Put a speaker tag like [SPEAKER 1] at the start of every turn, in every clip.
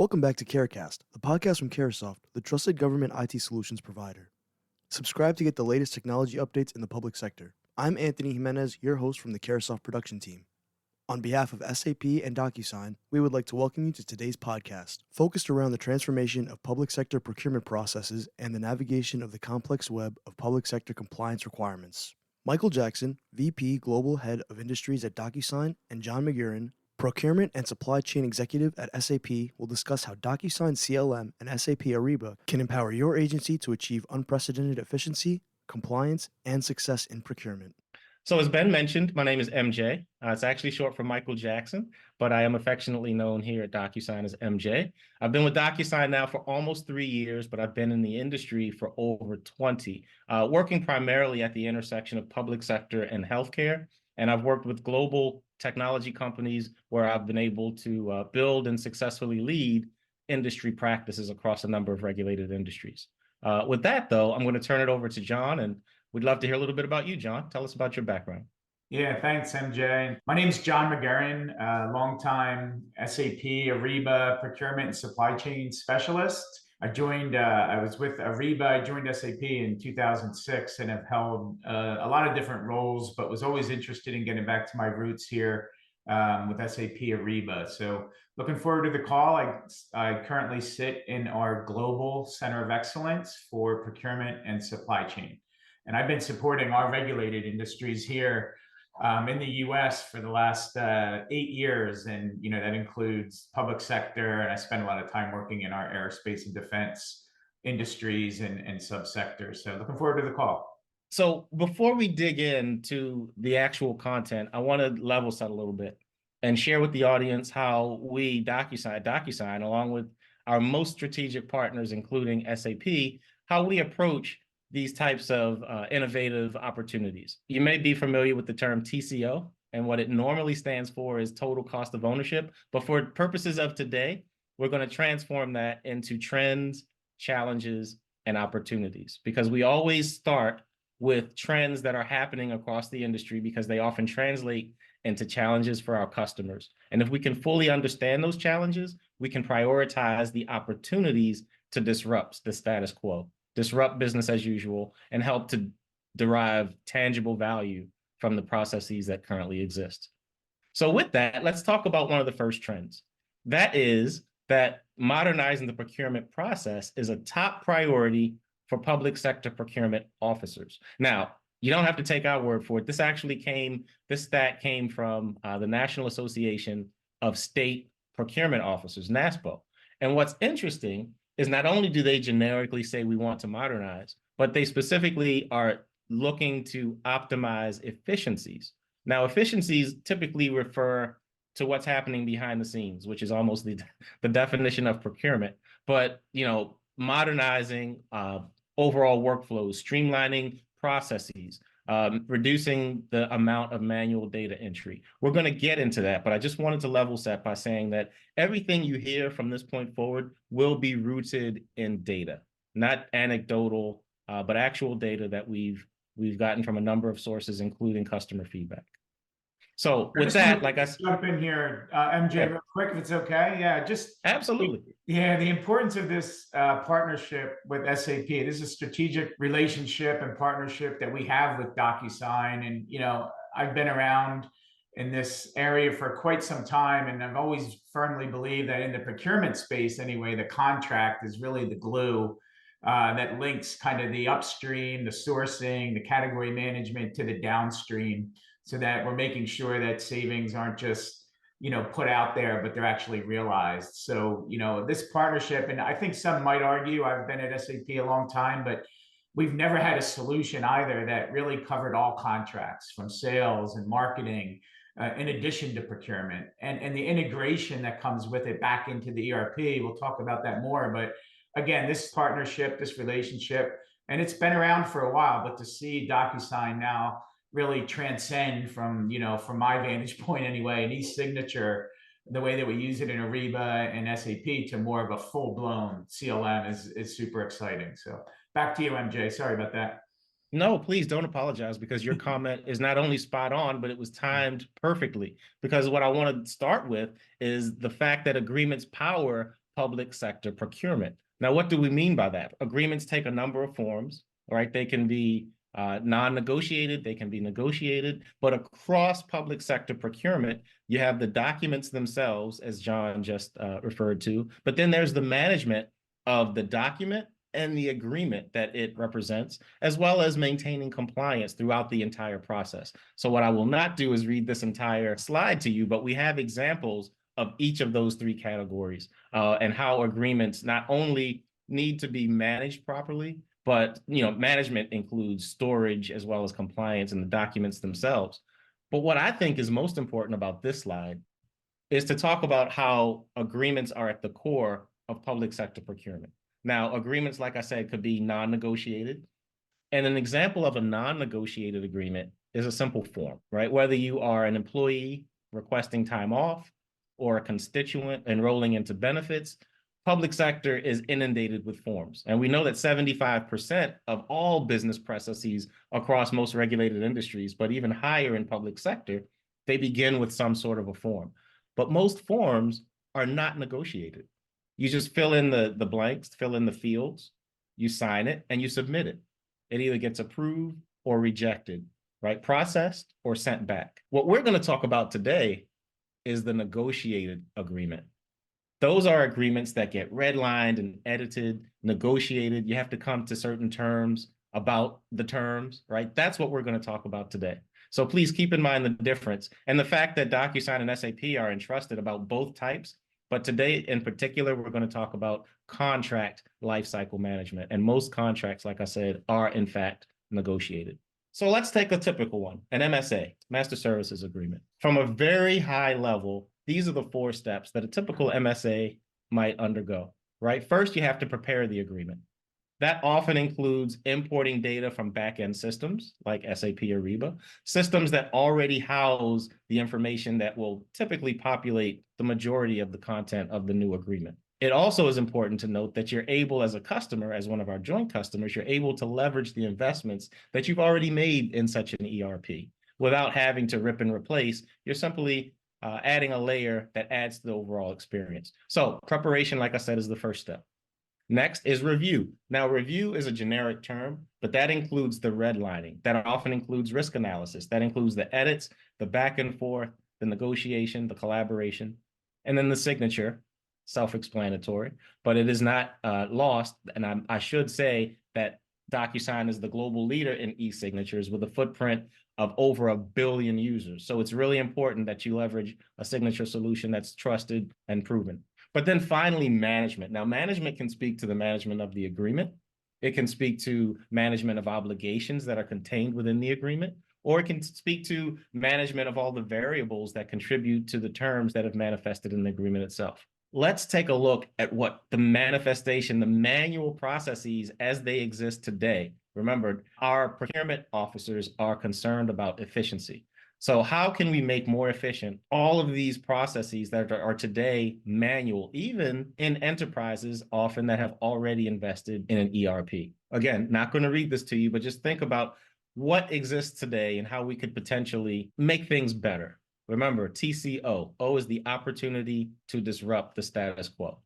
[SPEAKER 1] Welcome back to CareCast, the podcast from Caresoft, the trusted government IT solutions provider. Subscribe to get the latest technology updates in the public sector. I'm Anthony Jimenez, your host from the Caresoft production team. On behalf of SAP and DocuSign, we would like to welcome you to today's podcast, focused around the transformation of public sector procurement processes and the navigation of the complex web of public sector compliance requirements. Michael Jackson, VP Global Head of Industries at DocuSign, and John McGurran, Procurement and Supply Chain Executive at SAP, will discuss how DocuSign CLM and SAP Ariba can empower your agency to achieve unprecedented efficiency, compliance, and success in procurement.
[SPEAKER 2] So as Ben mentioned, my name is MJ. It's actually short for Michael Jackson, but I am affectionately known here at DocuSign as MJ. I've been with DocuSign now for almost 3 years, but I've been in the industry for over 20, working primarily at the intersection of public sector and healthcare. And I've worked with global technology companies where I've been able to build and successfully lead industry practices across a number of regulated industries. With that, though, I'm going to turn it over to John, and we'd love to hear a little bit about you, John. Tell us about your background.
[SPEAKER 3] Yeah, thanks, MJ. My name is John McGurran, longtime SAP Ariba procurement and supply chain specialist. I was with Ariba. I joined SAP in 2006 and have held a lot of different roles, but was always interested in getting back to my roots here with SAP Ariba. So looking forward to the call. I currently sit in our Global Center of Excellence for Procurement and Supply Chain. And I've been supporting our regulated industries here in the US for the last 8 years. And, that includes public sector. And I spend a lot of time working in our aerospace and defense industries and subsectors. So looking forward to the call.
[SPEAKER 2] So before we dig into the actual content, I want to level set a little bit and share with the audience how we, DocuSign, along with our most strategic partners, including SAP, how we approach these types of innovative opportunities. You may be familiar with the term TCO, and what it normally stands for is total cost of ownership. But for purposes of today, we're going to transform that into trends, challenges, and opportunities, because we always start with trends that are happening across the industry because they often translate into challenges for our customers. And if we can fully understand those challenges, we can prioritize the opportunities to disrupt the status quo, disrupt business as usual, and help to derive tangible value from the processes that currently exist. So with that, let's talk about one of the first trends. That is that modernizing the procurement process is a top priority for public sector procurement officers. Now, you don't have to take our word for it. This stat came from the National Association of State Procurement Officers, NASPO. And what's interesting is not only do they generically say we want to modernize, but they specifically are looking to optimize efficiencies. Now, efficiencies typically refer to what's happening behind the scenes, which is almost the definition of procurement. But, modernizing overall workflows, streamlining processes, reducing the amount of manual data entry. We're going to get into that, but I just wanted to level set by saying that everything you hear from this point forward will be rooted in data, not anecdotal, but actual data that we've gotten from a number of sources, including customer feedback. So with that, like I said,
[SPEAKER 3] jump in here, MJ, real quick, if it's okay. Yeah, just
[SPEAKER 2] absolutely.
[SPEAKER 3] Yeah, the importance of this partnership with SAP. This is a strategic relationship and partnership that we have with DocuSign. And, I've been around in this area for quite some time, and I've always firmly believed that in the procurement space anyway, the contract is really the glue that links kind of the upstream, the sourcing, the category management to the downstream, so that we're making sure that savings aren't just put out there, but they're actually realized. So, this partnership, and I think some might argue, I've been at SAP a long time, but we've never had a solution either that really covered all contracts from sales and marketing, in addition to procurement, and the integration that comes with it back into the ERP. We'll talk about that more. But again, this partnership, this relationship, and it's been around for a while, but to see DocuSign now really transcend from my vantage point anyway, and e-signature, the way that we use it in Ariba and SAP, to more of a full-blown CLM is super exciting. So back to you, MJ. Sorry about that.
[SPEAKER 2] No, please don't apologize, because your comment is not only spot on, but it was timed perfectly. Because what I want to start with is the fact that agreements power public sector procurement. Now, what do we mean by that? Agreements take a number of forms, right? They can be non-negotiated, they can be negotiated, but across public sector procurement, you have the documents themselves, as John just referred to, but then there's the management of the document and the agreement that it represents, as well as maintaining compliance throughout the entire process. So what I will not do is read this entire slide to you, but we have examples of each of those three categories and how agreements not only need to be managed properly, but management includes storage as well as compliance and the documents themselves. But what I think is most important about this slide is to talk about how agreements are at the core of public sector procurement. Now, agreements, like I said, could be non-negotiated. And an example of a non-negotiated agreement is a simple form, right? Whether you are an employee requesting time off or a constituent enrolling into benefits, public sector is inundated with forms. And we know that 75% of all business processes across most regulated industries, but even higher in public sector, they begin with some sort of a form. But most forms are not negotiated. You just fill in the blanks, fill in the fields, you sign it, and you submit it. It either gets approved or rejected, right? Processed or sent back. What we're going to talk about today is the negotiated agreement. Those are agreements that get redlined and edited, negotiated. You have to come to certain terms about the terms, right? That's what we're going to talk about today. So please keep in mind the difference and the fact that DocuSign and SAP are entrusted about both types. But today in particular, we're going to talk about contract lifecycle management. And most contracts, like I said, are in fact negotiated. So let's take a typical one, an MSA, Master Services Agreement. From a very high level, these are the 4 steps that a typical MSA might undergo, right? First, you have to prepare the agreement. That often includes importing data from back-end systems like SAP Ariba, systems that already house the information that will typically populate the majority of the content of the new agreement. It also is important to note that you're able, as a customer, as one of our joint customers, you're able to leverage the investments that you've already made in such an ERP without having to rip and replace. You're simply adding a layer that adds to the overall experience. So preparation, like I said, is the first step. Next is review. Now, review is a generic term, but that includes the redlining. That often includes risk analysis. That includes the edits, the back and forth, the negotiation, the collaboration, and then the signature, self-explanatory, but it is not lost. And I should say that DocuSign is the global leader in e-signatures with a footprint of over 1 billion users. So it's really important that you leverage a signature solution that's trusted and proven. But then finally, management. Now, management can speak to the management of the agreement. It can speak to management of obligations that are contained within the agreement, or it can speak to management of all the variables that contribute to the terms that have manifested in the agreement itself. Let's take a look at what the manifestation, the manual processes as they exist today. Remember, our procurement officers are concerned about efficiency. So how can we make more efficient all of these processes that are today manual, even in enterprises often that have already invested in an ERP? Again, not going to read this to you, but just think about what exists today and how we could potentially make things better. Remember, TCO. O is the opportunity to disrupt the status quo.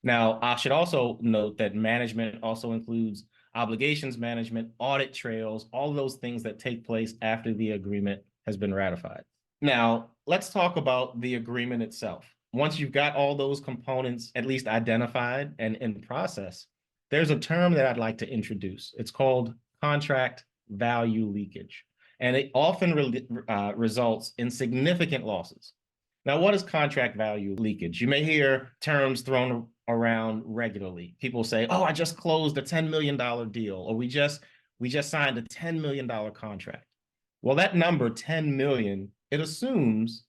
[SPEAKER 2] Now, I should also note that management also includes obligations management, audit trails, all of those things that take place after the agreement has been ratified. Now, let's talk about the agreement itself. Once you've got all those components at least identified and in process, there's a term that I'd like to introduce. It's called contract value leakage, and it often results in significant losses. Now, what is contract value leakage? You may hear terms thrown around regularly. People say, oh, I just closed a $10 million deal, or we just signed a $10 million contract. Well, that number, 10 million, it assumes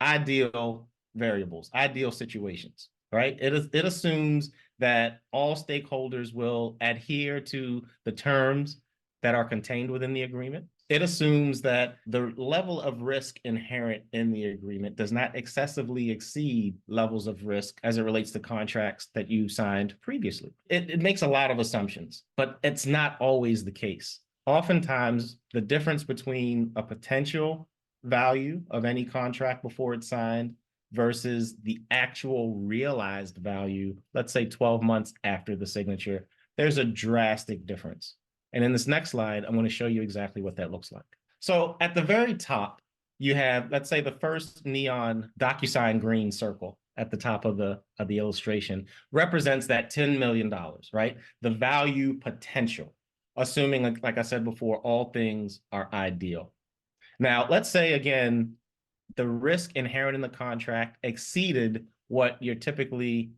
[SPEAKER 2] ideal variables, ideal situations, right? It assumes that all stakeholders will adhere to the terms that are contained within the agreement. It assumes that the level of risk inherent in the agreement does not excessively exceed levels of risk as it relates to contracts that you signed previously. It makes a lot of assumptions, but it's not always the case. Oftentimes, the difference between a potential value of any contract before it's signed versus the actual realized value, let's say 12 months after the signature, there's a drastic difference. And in this next slide, I'm going to show you exactly what that looks like. So at the very top, you have, let's say, the first neon DocuSign green circle at the top of the illustration represents that $10 million, right? The value potential, assuming, like I said before, all things are ideal. Now, let's say, again, the risk inherent in the contract exceeded what you're typically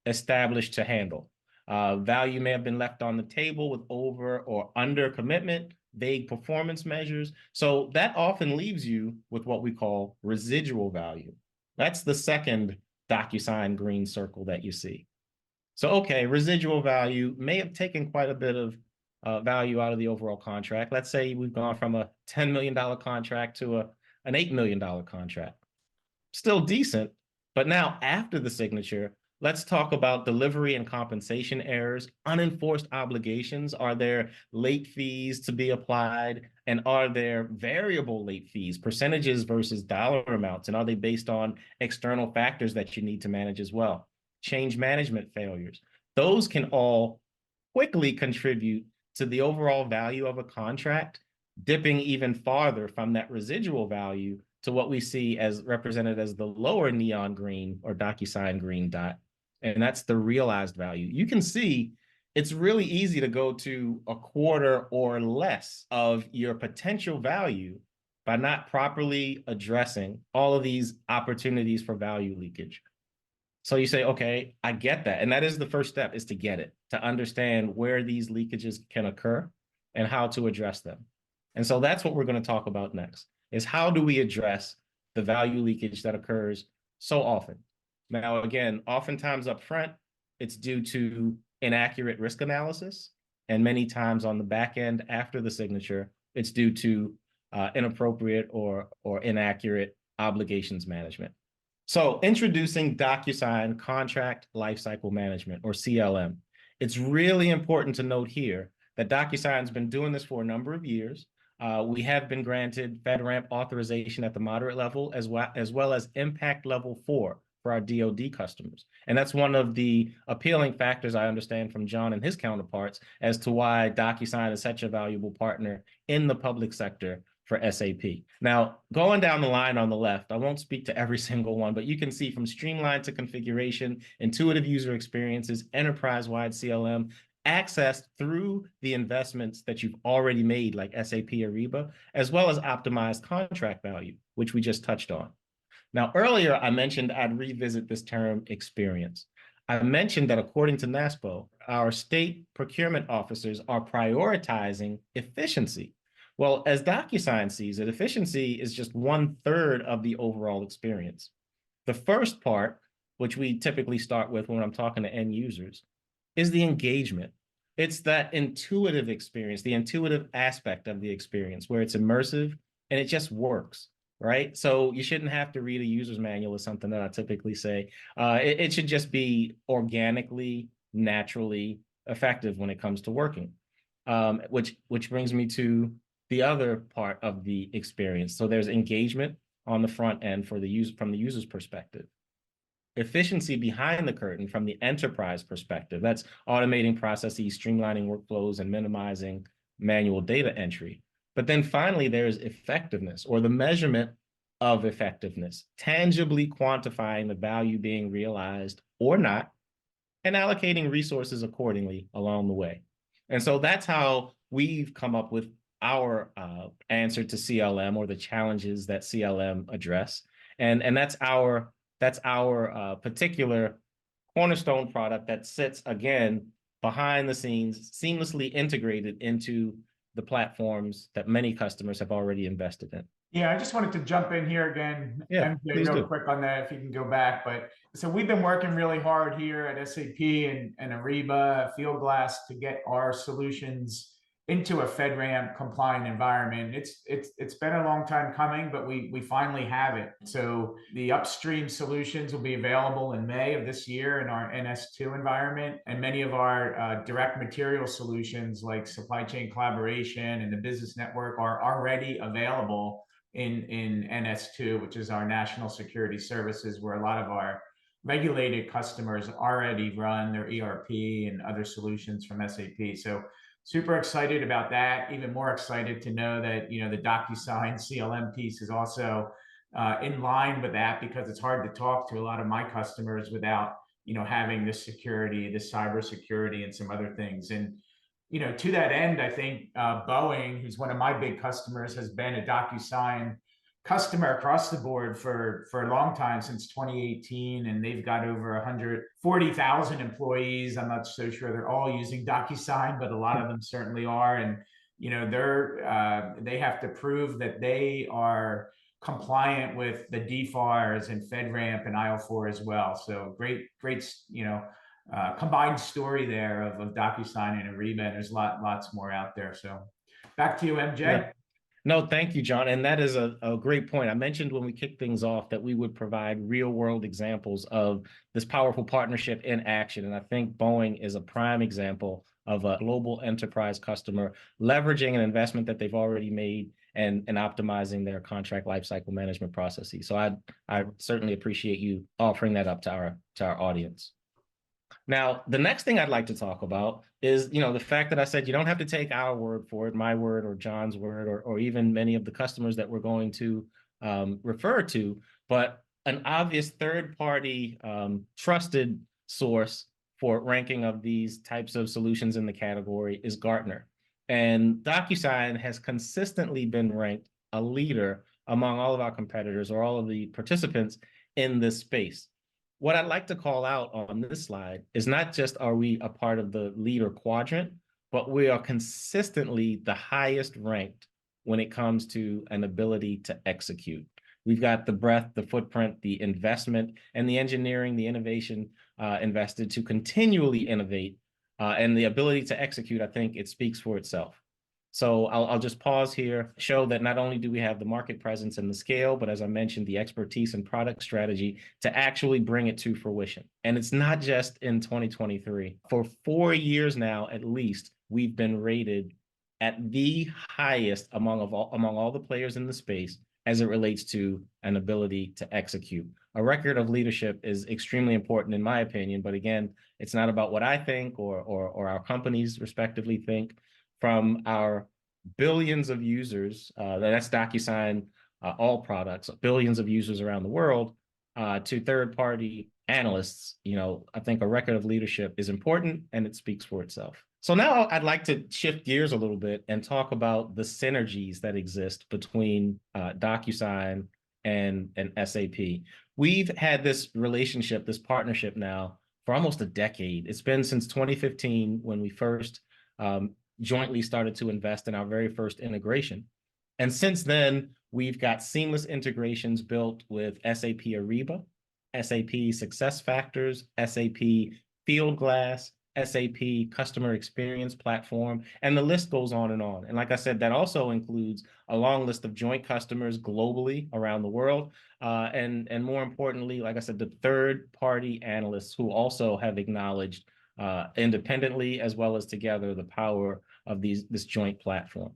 [SPEAKER 2] established to handle. Value may have been left on the table with over or under commitment, vague performance measures. So that often leaves you with what we call residual value. That's the second DocuSign green circle that you see. So, okay, residual value may have taken quite a bit of value out of the overall contract. Let's say we've gone from a $10 million contract to an $8 million contract. Still decent, but now after the signature, let's talk about delivery and compensation errors, unenforced obligations. Are there late fees to be applied? And are there variable late fees, percentages versus dollar amounts? And are they based on external factors that you need to manage as well? Change management failures. Those can all quickly contribute to the overall value of a contract, dipping even farther from that residual value to what we see as represented as the lower neon green or DocuSign green dot. And that's the realized value. You can see it's really easy to go to a quarter or less of your potential value by not properly addressing all of these opportunities for value leakage. So you say, okay, I get that. And that is the first step, is to get it, to understand where these leakages can occur and how to address them. And so that's what we're going to talk about next, is how do we address the value leakage that occurs so often? Now, again, oftentimes up front, it's due to inaccurate risk analysis. And many times on the back end after the signature, it's due to inappropriate or inaccurate obligations management. So introducing DocuSign Contract Lifecycle Management, or CLM. It's really important to note here that DocuSign's been doing this for a number of years. We have been granted FedRAMP authorization at the moderate level as well as impact level 4 for our DoD customers. And that's one of the appealing factors I understand from John and his counterparts as to why DocuSign is such a valuable partner in the public sector for SAP. Now, going down the line on the left, I won't speak to every single one, but you can see from streamline to configuration, intuitive user experiences, enterprise-wide CLM, accessed through the investments that you've already made, like SAP Ariba, as well as optimized contract value, which we just touched on. Now, earlier, I mentioned I'd revisit this term experience. I mentioned that according to NASPO, our state procurement officers are prioritizing efficiency. Well, as DocuSign sees it, efficiency is just 1/3 of the overall experience. The first part, which we typically start with when I'm talking to end users, is the engagement. It's that intuitive experience, the intuitive aspect of the experience where it's immersive and it just works, right? So you shouldn't have to read a user's manual or something that I typically say. It should just be organically, naturally effective when it comes to working, which brings me to the other part of the experience. So there's engagement on the front end for the user, from the user's perspective. Efficiency behind the curtain from the enterprise perspective. That's automating processes, streamlining workflows, and minimizing manual data entry. But then finally, there's effectiveness, or the measurement of effectiveness, tangibly quantifying the value being realized or not, and allocating resources accordingly along the way. And so that's how we've come up with our answer to CLM, or the challenges that CLM address. And that's our particular cornerstone product that sits, again, behind the scenes, seamlessly integrated into the platforms that many customers have already invested in.
[SPEAKER 3] Yeah, I just wanted to jump in here again,
[SPEAKER 2] Yeah,
[SPEAKER 3] MJ, real quick on that, if you can go back. But so we've been working really hard here at SAP and Ariba, Fieldglass, to get our solutions into a FedRAMP compliant environment. It's been a long time coming, but we finally have it. So the upstream solutions will be available in May of this year in our NS2 environment, and many of our direct material solutions like supply chain collaboration and the business network are already available in NS2, which is our national security services, where a lot of our regulated customers already run their ERP and other solutions from SAP. So super excited about that. Even more excited to know that, you know, the DocuSign CLM piece is also in line with that, because it's hard to talk to a lot of my customers without, you know, having this security, this cyber security, and some other things. And, you know, to that end, I think Boeing, who's one of my big customers, has been a DocuSign customer across the board for a long time, since 2018, and they've got over 140,000 employees. I'm not so sure they're all using DocuSign, but a lot of them certainly are. And, you know, they have to prove that they are compliant with the DFARS and FedRAMP and IL4 as well. So great, you know, combined story there of DocuSign and Ariba, and there's lots more out there. So back to you, MJ.
[SPEAKER 2] Yeah. No, thank you, John. And that is a great point. I mentioned when we kicked things off that we would provide real world examples of this powerful partnership in action. And I think Boeing is a prime example of a global enterprise customer leveraging an investment that they've already made and optimizing their contract lifecycle management processes. So I certainly appreciate you offering that up to our audience. Now, the next thing I'd like to talk about is, you know, the fact that I said you don't have to take our word for it, my word or John's word, or even many of the customers that we're going to refer to, but an obvious third-party trusted source for ranking of these types of solutions in the category is Gartner. And DocuSign has consistently been ranked a leader among all of our competitors or all of the participants in this space. What I'd like to call out on this slide is not just are we a part of the leader quadrant, but we are consistently the highest ranked when it comes to an ability to execute. We've got the breadth, the footprint, the investment, and the engineering, the innovation invested to continually innovate, and the ability to execute. I think it speaks for itself. So I'll just pause here, show that not only do we have the market presence and the scale, but as I mentioned, the expertise and product strategy to actually bring it to fruition. And it's not just in 2023. For 4 years now, at least, we've been rated at the highest among all the players in the space as it relates to an ability to execute. A record of leadership is extremely important in my opinion, but again, it's not about what I think or our companies respectively think. From our billions of users, that's DocuSign, all products, billions of users around the world, to third-party analysts, you know, I think a record of leadership is important and it speaks for itself. So now I'd like to shift gears a little bit and talk about the synergies that exist between DocuSign and SAP. We've had this relationship, this partnership now for almost a decade. It's been since 2015 when we first jointly started to invest in our very first integration. And since then, we've got seamless integrations built with SAP Ariba, SAP SuccessFactors, SAP Fieldglass, SAP Customer Experience Platform, and the list goes on and on. And like I said, that also includes a long list of joint customers globally around the world. And more importantly, like I said, the third-party analysts who also have acknowledged independently as well as together the power of this joint platform.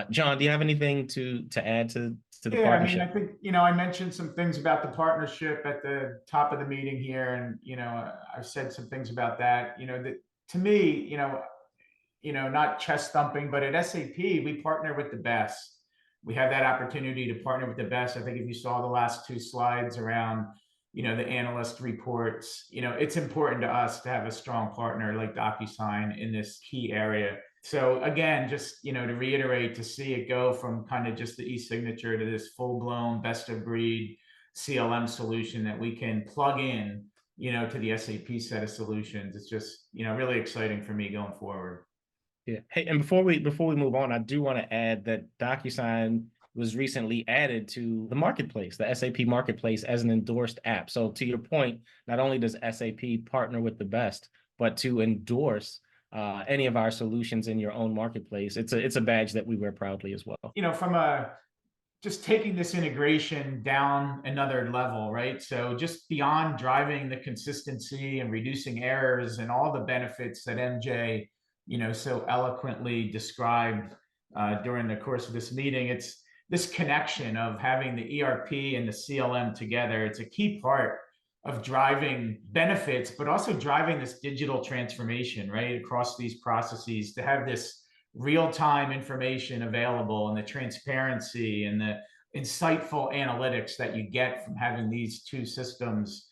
[SPEAKER 2] John, do you have anything to add to the partnership?
[SPEAKER 3] I mean, I think, you know, I mentioned some things about the partnership at the top of the meeting here, and, you know, I've said some things about that. You know, that to me, you know, not chest thumping, but at SAP, we partner with the best. We have that opportunity to partner with the best. I think if you saw the last 2 slides around, you know, the analyst reports, you know, it's important to us to have a strong partner like DocuSign in this key area. So again, just, you know, to reiterate, to see it go from kind of just the e-signature to this full-blown best of breed CLM solution that we can plug in, you know, to the SAP set of solutions. It's just, you know, really exciting for me going forward.
[SPEAKER 2] Yeah. Hey, and before we move on, I do want to add that DocuSign was recently added to the marketplace, the SAP marketplace, as an endorsed app. So to your point, not only does SAP partner with the best, but to endorse any of our solutions in your own marketplace, it's a badge that we wear proudly as well.
[SPEAKER 3] You know, from just taking this integration down another level, right? So just beyond driving the consistency and reducing errors and all the benefits that MJ, you know, so eloquently described during the course of this meeting, this connection of having the ERP and the CLM together, it's a key part of driving benefits, but also driving this digital transformation, right, across these processes, to have this real-time information available and the transparency and the insightful analytics that you get from having these two systems,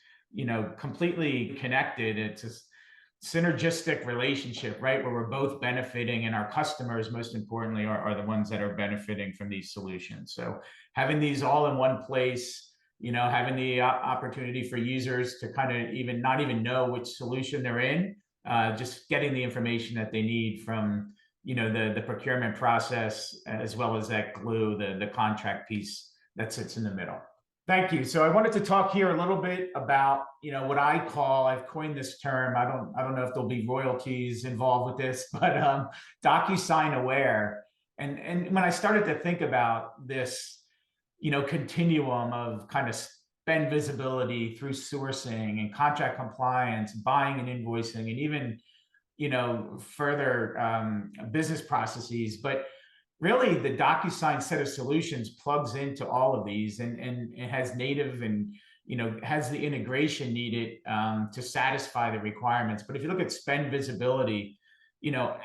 [SPEAKER 3] completely connected. It's a synergistic relationship, right, where we're both benefiting, and our customers, most importantly, are the ones that are benefiting from these solutions. So having these all in one place, having the opportunity for users to kind of not even know which solution they're in, just getting the information that they need from, the procurement process, as well as that glue, the contract piece that sits in the middle. Thank you. So I wanted to talk here a little bit about, what I've coined this term. I don't know if there'll be royalties involved with this, but DocuSign aware. And when I started to think about this, continuum of kind of spend visibility through sourcing and contract compliance, buying and invoicing, and even, further business processes. But really, the DocuSign set of solutions plugs into all of these, and it has native and, has the integration needed to satisfy the requirements. But if you look at spend visibility,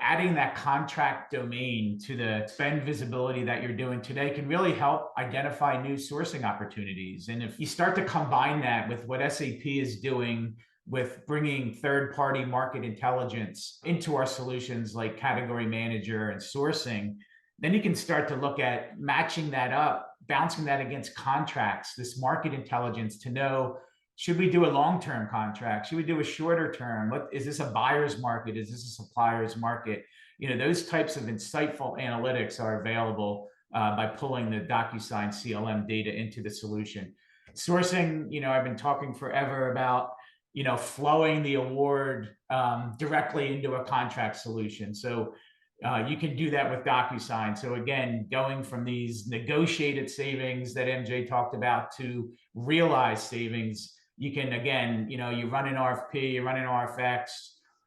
[SPEAKER 3] adding that contract domain to the spend visibility that you're doing today can really help identify new sourcing opportunities. And if you start to combine that with what SAP is doing with bringing third-party market intelligence into our solutions like Category Manager and sourcing, then you can start to look at matching that up, bouncing that against contracts, this market intelligence to know, should we do a long-term contract? Should we do a shorter term? What is this, a buyer's market? Is this a supplier's market? Those types of insightful analytics are available by pulling the DocuSign CLM data into the solution. Sourcing, I've been talking forever about, flowing the award directly into a contract solution. So you can do that with DocuSign. So again, going from these negotiated savings that MJ talked about to realized savings, you can, again, you run an RFP, you run an RFX,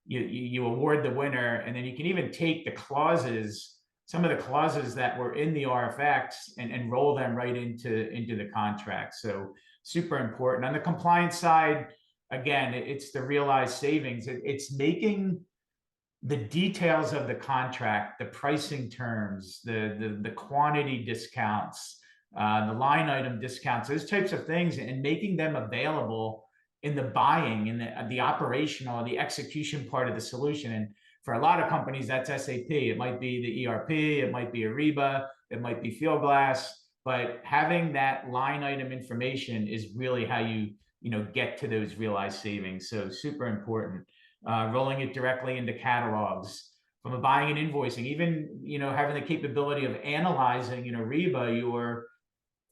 [SPEAKER 3] you award the winner, and then you can even take the clauses, some of the clauses that were in the RFX, and roll them right into the contract. So super important. On the compliance side, again, it's the realized savings. It's making the details of the contract, the pricing terms, the quantity discounts, the line item discounts, those types of things, and making them available in the buying and the operational, the execution part of the solution. And for a lot of companies, that's SAP. It might be the ERP, it might be Ariba, it might be Fieldglass, but having that line item information is really how you get to those realized savings. So super important. Rolling it directly into catalogs, from a buying and invoicing, even having the capability of analyzing in Ariba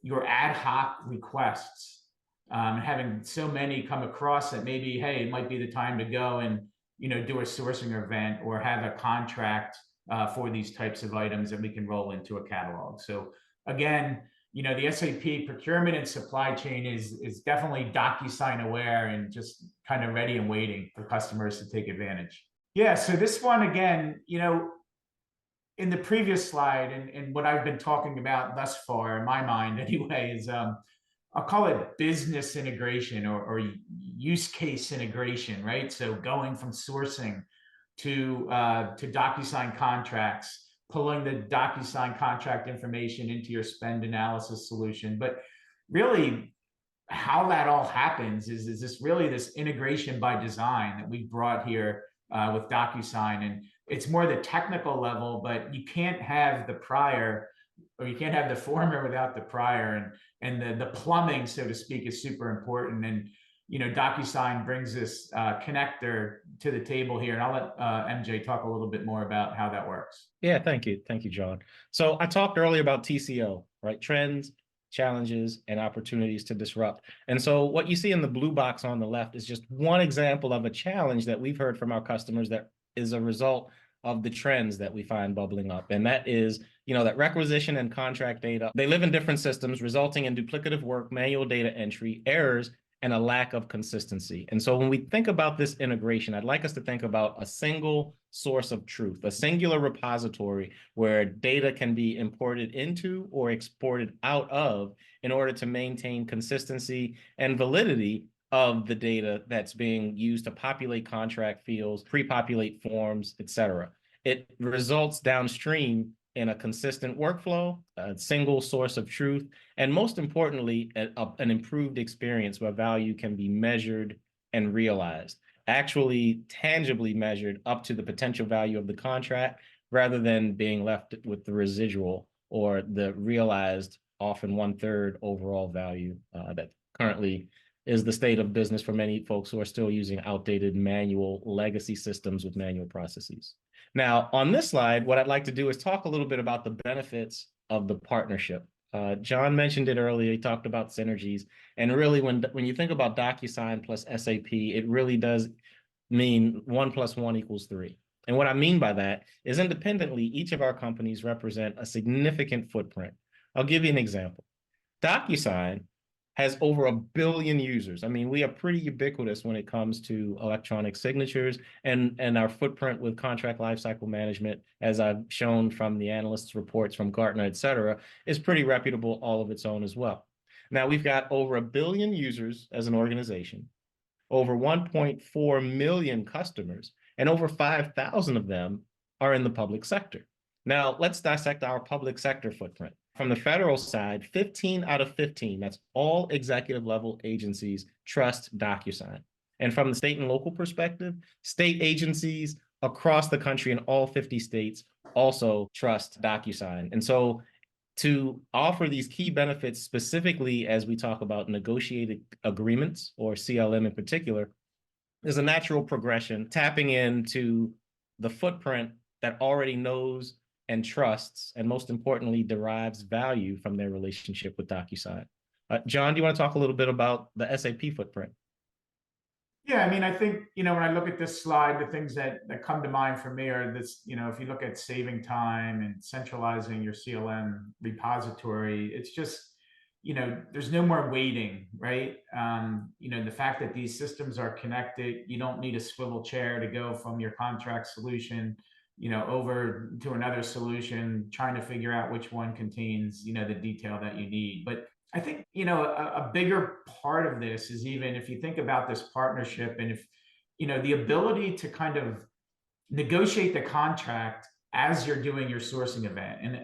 [SPEAKER 3] your ad hoc requests, having so many come across that maybe, hey, it might be the time to go and do a sourcing event or have a contract for these types of items that we can roll into a catalog. So again, the SAP procurement and supply chain is definitely DocuSign aware and just kind of ready and waiting for customers to take advantage. Yeah, so this one, again, in the previous slide, and what I've been talking about thus far, in my mind anyway, is I'll call it business integration or use case integration, right? So going from sourcing to DocuSign contracts, pulling the DocuSign contract information into your spend analysis solution. But really, how that all happens is this integration by design that we brought here with DocuSign. And it's more the technical level, but you can't have the prior, or you can't have the former without the prior. And the plumbing, so to speak, is super important. And DocuSign brings this connector to the table here, and I'll let MJ talk a little bit more about how that works.
[SPEAKER 2] Yeah, thank you, John. So I talked earlier about TCO, right? Trends, challenges, and opportunities to disrupt. And so what you see in the blue box on the left is just one example of a challenge that we've heard from our customers that is a result of the trends that we find bubbling up. And that is, that requisition and contract data, they live in different systems, resulting in duplicative work, manual data entry, errors, and a lack of consistency. And so when we think about this integration, I'd like us to think about a single source of truth, a singular repository where data can be imported into or exported out of in order to maintain consistency and validity of the data that's being used to populate contract fields, pre-populate forms, et cetera. It results downstream in a consistent workflow, a single source of truth, and most importantly, an improved experience where value can be measured and realized, actually tangibly measured up to the potential value of the contract, rather than being left with the residual or the realized, often 1/3 overall value that currently is the state of business for many folks who are still using outdated manual legacy systems with manual processes. Now, on this slide, what I'd like to do is talk a little bit about the benefits of the partnership. John mentioned it earlier. He talked about synergies. And really, when you think about DocuSign plus SAP, it really does mean 1 + 1 = 3. And what I mean by that is independently, each of our companies represent a significant footprint. I'll give you an example. DocuSign has over 1 billion users. I mean, we are pretty ubiquitous when it comes to electronic signatures, and our footprint with contract lifecycle management, as I've shown from the analysts' reports from Gartner, et cetera, is pretty reputable all of its own as well. Now, we've got over 1 billion users as an organization, over 1.4 million customers, and over 5,000 of them are in the public sector. Now, let's dissect our public sector footprint. From the federal side, 15 out of 15, that's all executive level agencies, trust DocuSign. And from the state and local perspective, state agencies across the country in all 50 states also trust DocuSign. And so to offer these key benefits, specifically as we talk about negotiated agreements, or CLM in particular, is a natural progression, tapping into the footprint that already knows and trusts, and most importantly, derives value from their relationship with DocuSign. John, do you want to talk a little bit about the SAP footprint?
[SPEAKER 3] Yeah, I mean, I think, when I look at this slide, the things that come to mind for me are this, if you look at saving time and centralizing your CLM repository, it's just, there's no more waiting, right? The fact that these systems are connected, you don't need a swivel chair to go from your contract solution over to another solution, trying to figure out which one contains, the detail that you need. But I think, a bigger part of this is, even if you think about this partnership, and if, the ability to kind of negotiate the contract as you're doing your sourcing event. And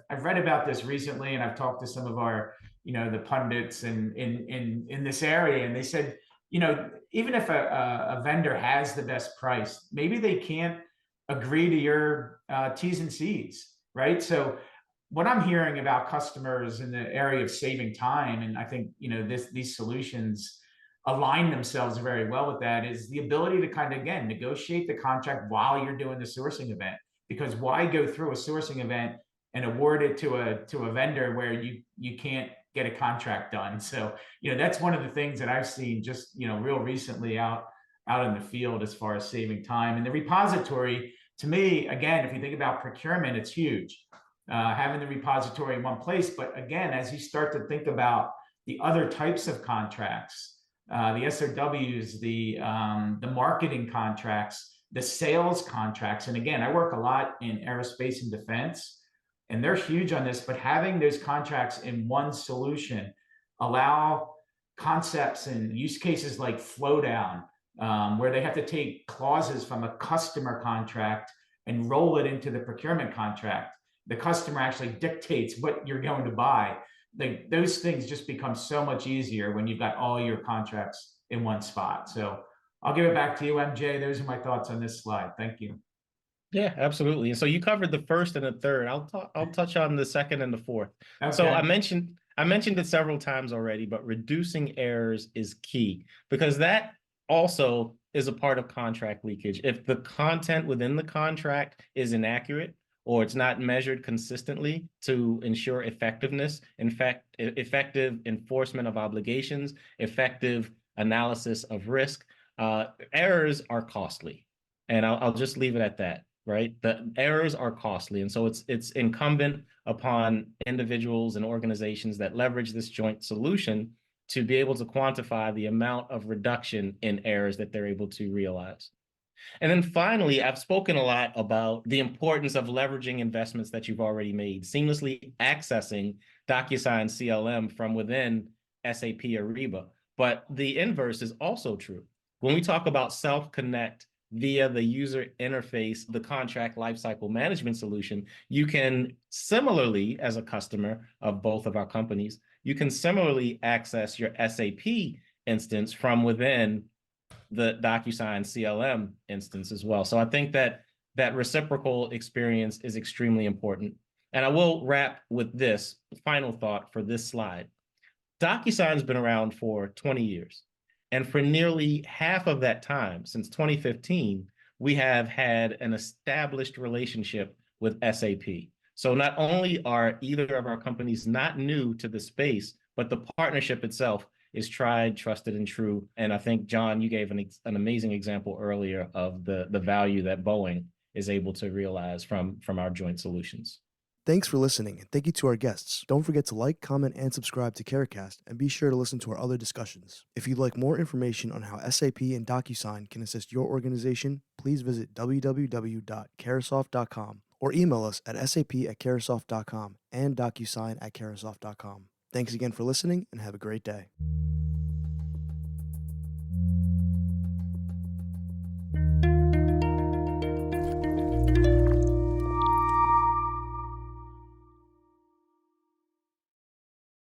[SPEAKER 3] I've read about this recently, and I've talked to some of our, the pundits in this area, and they said, even if a vendor has the best price, maybe they can't agree to your T's and C's, right? So what I'm hearing about customers in the area of saving time, and I think these solutions align themselves very well with that, is the ability to kind of, again, negotiate the contract while you're doing the sourcing event. Because why go through a sourcing event and award it to a vendor where you can't get a contract done? So that's one of the things that I've seen just real recently out in the field as far as saving time. And the repository, to me, again, if you think about procurement, it's huge. Having the repository in one place. But again, as you start to think about the other types of contracts, the SOWs, the marketing contracts, the sales contracts, and again, I work a lot in aerospace and defense, and they're huge on this, but having those contracts in one solution allow concepts and use cases like flow down, where they have to take clauses from a customer contract and roll it into the procurement contract. The customer actually dictates what you're going to buy. Those things just become so much easier when you've got all your contracts in one spot. So I'll give it back to you, MJ. Those are my thoughts on this slide. Thank you.
[SPEAKER 2] Yeah, absolutely. And so you covered the first and the third. I'll touch on the second and the fourth.
[SPEAKER 3] Okay.
[SPEAKER 2] So I mentioned it several times already, but reducing errors is key, because that also is a part of contract leakage. If the content within the contract is inaccurate, or it's not measured consistently to ensure effectiveness, in fact, effective enforcement of obligations, effective analysis of risk, errors are costly. And I'll just leave it at that, right? The errors are costly. And so it's incumbent upon individuals and organizations that leverage this joint solution to be able to quantify the amount of reduction in errors that they're able to realize. And then finally, I've spoken a lot about the importance of leveraging investments that you've already made, seamlessly accessing DocuSign CLM from within SAP Ariba. But the inverse is also true. When we talk about self-connect via the user interface, the contract lifecycle management solution, you can similarly, as a customer of both of our companies, you can similarly access your SAP instance from within the DocuSign CLM instance as well. So I think that that reciprocal experience is extremely important. And I will wrap with this final thought for this slide. DocuSign's been around for 20 years. And for nearly half of that time, since 2015, we have had an established relationship with SAP. So not only are either of our companies not new to the space, but the partnership itself is tried, trusted, and true. And I think, John, you gave an amazing example earlier of the value that Boeing is able to realize from our joint solutions.
[SPEAKER 1] Thanks for listening, and thank you to our guests. Don't forget to like, comment, and subscribe to CareCast, and be sure to listen to our other discussions. If you'd like more information on how SAP and DocuSign can assist your organization, please visit www.caresoft.com or email us at sap@caresoft.com and DocuSign@caresoft.com. Thanks again for listening, and have a great day.